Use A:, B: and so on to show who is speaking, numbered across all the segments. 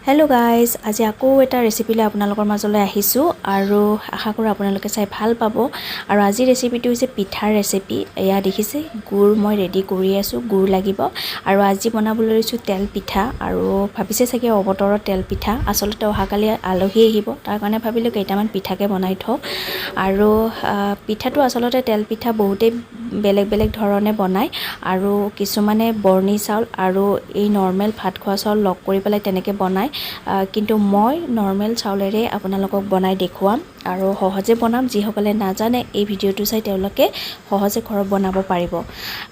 A: hello guys আজি আকৌ এটা ৰেচিপি লৈ আপোনালোকৰ মাজলৈ আহিছো আৰু আশা কৰো আপোনালোকে চাই ভাল পাব আৰু আজি ৰেচিপিটো হৈছে পিঠাৰ ৰেচিপি এয়া দেখিছে গুৰ মই ৰেডি কৰি আছো গুৰ লাগিব আৰু আজি বনাবলৈ লৈছো তেল পিঠা আৰু ভাবিছে চাগে অবতৰত তেল পিঠা আসলতে অহাকালি আলহী আহিব তাৰ কাৰণে ভাবিলো কেইটামান পিঠাকে বনাই থও আৰু পিঠাটো আসলতে তেল পিঠা বহুতে বেলেগ বেলেগ ধৰণে বনায় আৰু কিছুমানে বৰ্ণি চাউল আৰু এই নৰমেল ভাত খোৱা চাউল লগ কৰি পেলাই তেনেকে বনায় কিন্তু মই নৰমেল চাউলেৰে আপোনালোকক বনাই দেখুৱাম আৰু সহজে বনাম যিসকলে নাজানে এই ভিডিওটো চাই তেওঁলোকে সহজে ঘৰত বনাব পাৰিব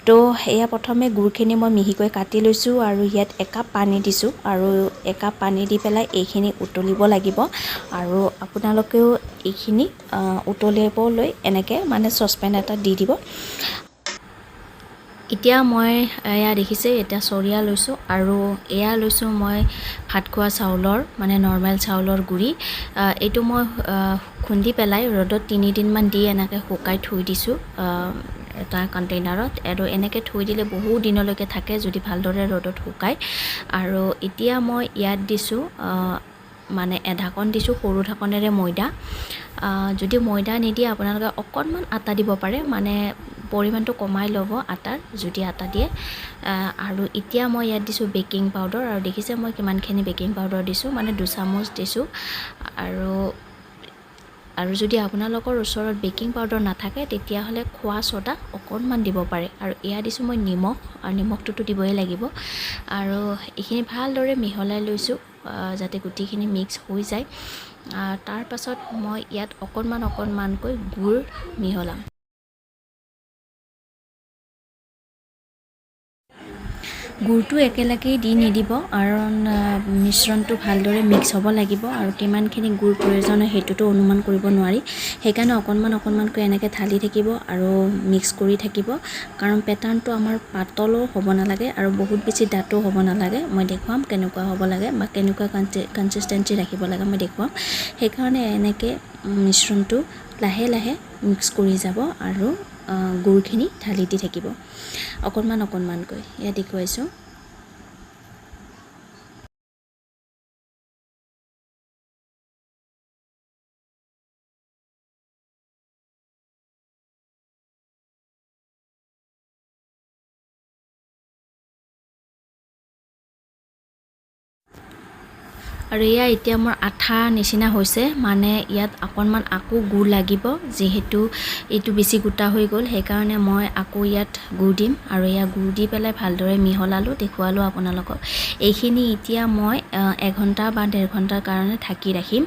A: তো এয়া প্ৰথমে গুৰখিনি মই মিহিকৈ কাটি লৈছো আৰু ইয়াত একাপ পানী দিছো আৰু একাপ পানী দি পেলাই এইখিনি উতলিব লাগিব আৰু আপোনালোকেও এইখিনি উতলিবলৈ এনেকে মানে সসপেন এটা দি দিব এতিয়া মই এয়া দেখিছে এটা চৰিয়া লৈছো আৰু এয়া লৈছো মই ভাত খোৱা চাউলৰ মানে নৰমেল চাউলৰ গুৰি এটো মই খুন্দি পেলাই ৰদত 3 দিন মান দি এনেকে শুকাই থৈ দিছো এটা কন্টেইনাৰত আৰু এনেকে থৈ দিলে বহু দিনলৈকে থাকে যদি ভালদৰে ৰদত শুকায় আৰু এতিয়া মই ইয়াত দিছো মানে এঢাকন দিছো সৰু ঢাকনেৰে ময়দা যদি ময়দা নিদিয়ে আপোনালোকে অকনমান আটা দিব পাৰে মানে পৰিমাণটো কমাই লব আটাৰ যদি আটা দিয়ে আৰু এতিয়া মই ইয়াত দিছো বেকিং পাউডাৰ আৰু দেখিছে মই কিমানখিনি বেকিং পাউডাৰ দিছো মানে 2 চামুচ দিছো আৰু যদি আপোনালোকৰ ওচৰত বেকিং পাউডাৰ নাথাকে তেতিয়া হলে খোৱা সোডা অকনমান দিব পাৰে আৰু এয়া দিছো মই নিমখ আৰু নিমখটো দিবই লাগিব আৰু এইখিনি ভালদৰে মিহলাই লৈছো যাতে গুটিখিনি মিক্স হৈ যায় তাৰ পাছত মই ইয়াত অকনমানকৈ গুৰ মিহলাম গুৰটো একেলগে দি নিদিব কাৰণ মিশ্ৰণটো ভালদৰে মিক্স হ'ব লাগিব আৰু কিমানখিনি গুৰ প্ৰয়োজন হেতুটো অনুমান কৰিব নোৱাৰি হেকাৰণে অকনমানকৈ এনেকে ঢালি থাকিব আৰু মিক্স কৰি থাকিব কাৰণ প্যাটাৰ্নটো আমাৰ পাতলো হ'ব নালাগে আৰু বহুত বেছি ডাটো হ'ব নালাগে মই দেখুৱাম কেনেকুৱা হ'ব লাগে বা কেনেকুৱা কনসিস্টেন্সি ৰাখিব লাগে মই দেখুৱাম হেকাৰণে এনেকে মিশ্ৰণটো লাহে লাহে মিক্স কৰি যাব আৰু গুৰখিনি ঢালি দি থাকিব অকনমানকৈ ইয়া দেখুৱাইছো আৰু ইয়া এতিয়া মোৰ আঠা নিচিনা হৈছে মানে ইয়াত অকনমান আকো গুৰ লাগিব যেহেতু এটো বেছি গুটা হৈ গল হে কাৰণে মই আকো ইয়াত গুৰ দিম আৰু ইয়া গুৰ দি পেলাই ভালদৰে মিহলালো দেখুৱালো আপোনালোকক এইখিনি এতিয়া মই 1 ঘণ্টা বা 1.5 ঘণ্টাৰ কাৰণে ঢাকি ৰাখিম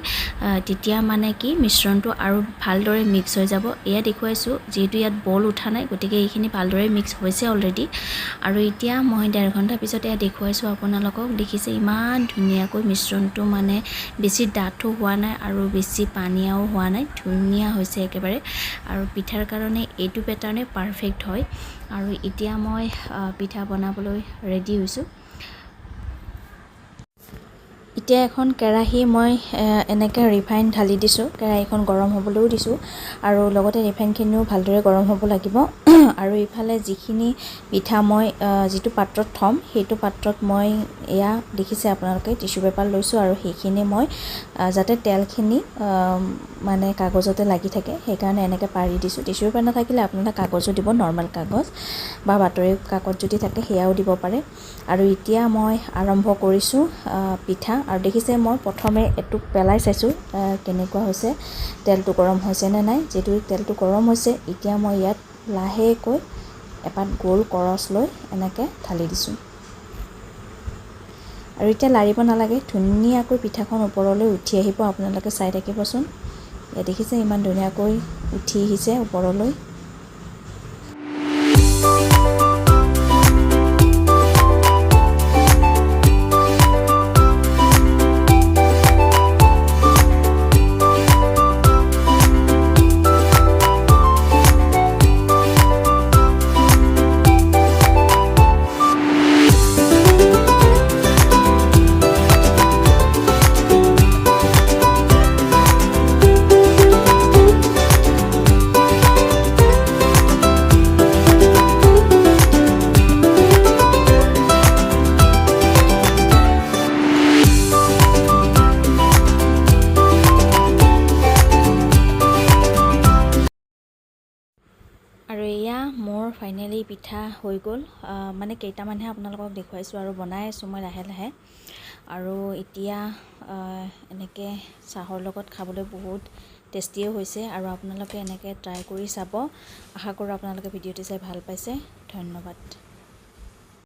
A: তেতিয়া মানে কি মিশ্ৰণটো আৰু ভালদৰে মিক্স হৈ যাব এয়া দেখুৱাইছো যেহেতু ইয়াত বল উঠা নাই গতিকে এইখিনি ভালদৰে মিক্স হৈছে অলৰেডি আৰু এতিয়া মই 1.5 ঘণ্টা পিছত এয়া দেখুৱাইছো আপোনালোকক দেখিছে ইমান ধুনীয়াকৈ মিশ্ৰণ তো মানে বেছি ডাঠো হোৱা নাই আৰু বেছি পানীয়াও হোৱা নাই ধুনীয়া হৈছে একেবাৰে আৰু পিঠাৰ কাৰণে এইটো প্যাটাৰ্নে পাৰফেক্ট হয় আৰু এতিয়া মই পিঠা বনাবলৈ ৰেডি হৈছো এতিয়া এখন কেৰাহী মই এনেকে ৰিফাইন ঢালি দিছো কেৰাহীখন গৰম হ'বলৈও দিছো আৰু লগতে ৰিফাইনখিনিও ভালদৰে গৰম হ'ব লাগিব আৰু ইফালে যিখিনি পিঠা মই যেটো পাত্ৰত থম হেতু পাত্ৰত মই এয়া দেখিছে আপোনালোকে টিস্যু পেপাৰ লৈছো আৰু সেইখিনি মই যাতে তেলখিনি মানে কাগজতে লাগি থাকে সেই কাৰণে এনেকে পাৰি দিছো টিস্যু পেপাৰ নাথাকিলে আপোনালোকে কাগজো দিব নৰমাল কাগজ বা বাতৰি কাগজ যদি থাকে হেয়াও দিব পাৰে আৰু এতিয়া মই আৰম্ভ কৰিছো পিঠা আৰু দেখিছে মই প্ৰথমে এটু পেলাই চাইছো কেনেকুৱা হৈছে তেলটো গৰম হৈছে নে নাই যেটো তেলটো গৰম হৈছে এতিয়া মই ইয়াত লাহেকৈ এপাত গোল কৰছ লৈ এনেকে ঢালি দিছো আৰু এতিয়া লাৰিব নালাগে ধুনীয়াকৈ পিঠাখন ওপৰলৈ উঠি আহিব আপোনালোকে চাই থাকিবচোন এ দেখিছে ইমান ধুনীয়াকৈ উঠি আহিছে ওপৰলৈ আৰু এয়া মোৰ ফাইনেলি পিঠা হৈ গ'ল মানে কেইটামানহে আপোনালোকক দেখুৱাইছোঁ আৰু বনাই আছোঁ মই লাহে লাহে আৰু এতিয়া এনেকৈ চাহৰ লগত খাবলৈ বহুত টেষ্টিয়ে হৈছে আৰু আপোনালোকে এনেকৈ ট্ৰাই কৰি চাব আশা কৰোঁ আপোনালোকে ভিডিঅ'টো চাই ভাল পাইছে ধন্যবাদ